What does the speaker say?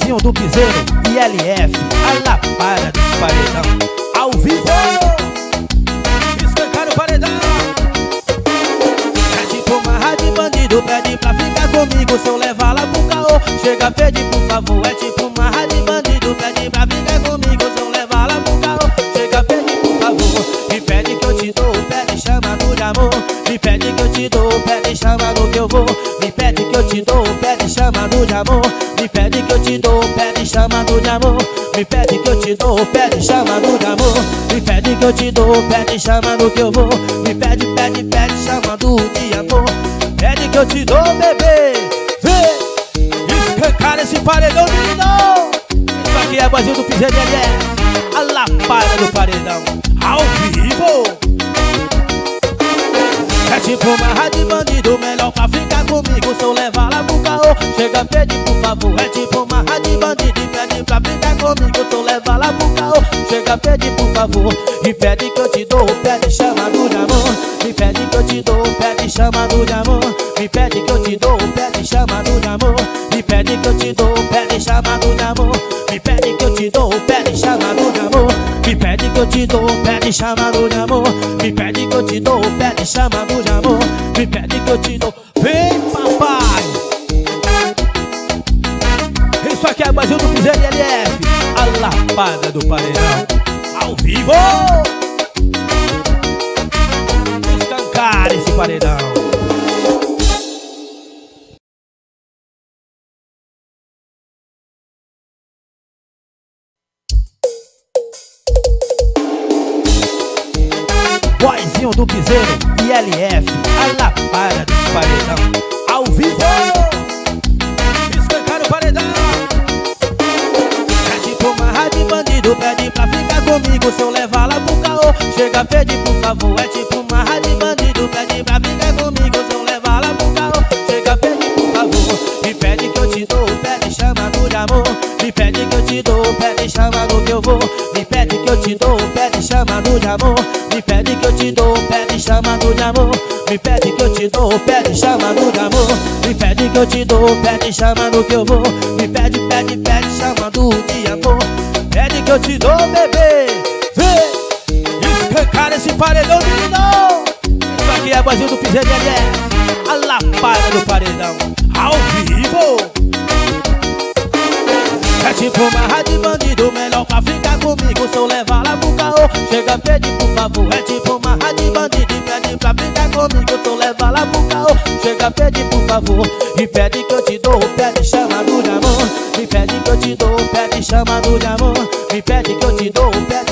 Boizinho do Piseiro e LF, a lapada desse paredão. Ao vivo, escancar o paredão. É tipo uma rádio bandido, pede pra ficar comigo se eu levar lá pro caô. Chega, pede por favor. É tipo uma rádio bandido, pede pra ficar comigo se eu levar lá pro caô. Chega, pede por favor. Me pede que eu te dou, pede chamado de amor. Me pede que eu te dou, pede chamado que eu vou. Me pede que eu te dou, pede chamado de amor. Me pede que eu te dou, pede chamado de amor. Me pede que eu te dou, pede chamado de amor. Me pede que eu te dou, pede chamado que eu vou. Me pede, pede, pede chamado de amor. Pede que eu te dou, bebê. Vê, escancar esse paredão, menino. Isso aqui é Boizinho do Piseiro e LF, a lapada do paredão. Ao vivo. É tipo uma rádio bandido, melhor pra ficar comigo se eu levar lá pro caô. Chega, pede por favor. É tipo uma rádio bandido e pede pra ficar comigo se eu levar lá pro caô. Chega, pede por favor. Me pede que eu te dou, pede chamado de amor. Me pede que eu te dou, pede chamado de amor. Me pede que eu te dou, pede chamado de amor. Me pede que eu te dou, pede chamado de amor. Me pede que eu te dou, pede chamado de amor. Me pede que eu te dou, pede chamado de amor. Me pede que eu te dou, pede chamado de amor. Me pede que eu te dou. Vem, papai. Isso aqui é Boizinho do Piseiro e LF, a lapada do paredão. Ao vivo. Escancar esse paredão. Boizinho do Piseiro e LF, a lapada desse paredão. Ao vivo, escancar o paredão. É tipo uma rádio bandido, pede pra ficar comigo se eu levar lá pro caô. Chega, pede por favor. É tipo uma rádio bandido, pede pra ficar comigo se eu levar lá pro caô. Chega, pede por favor. Me pede que eu te dou, pede chamado de amor. Me pede que eu te dou, pede chamado que eu vou. Me pede que eu te dou, pede chamado de amor. Me pede que eu te dou, pede chamado de amor. Me pede que eu te dou, pede chamado de amor. Me pede que eu te dou, pede chamado que eu vou. Me pede, pede, pede chamado de amor. Pede que eu te dou, bebê. Vê, escancar esse paredão, menino. Isso aqui é Boizinho do Piseiro e LF, a lapada do paredão. Ao vivo. É tipo uma rádio bandido, melhor pra ficar comigo se eu levar lá pro caô. Chega, pede por favor. É tipo uma rádio bandido e pede pra ficar comigo se eu levar lá pro caô. Chega, pede por favor. Me pede que eu te dou, pede chamado de amor. Me pede que eu te dou, pede chamado de amor. Me pede que eu te dou, pede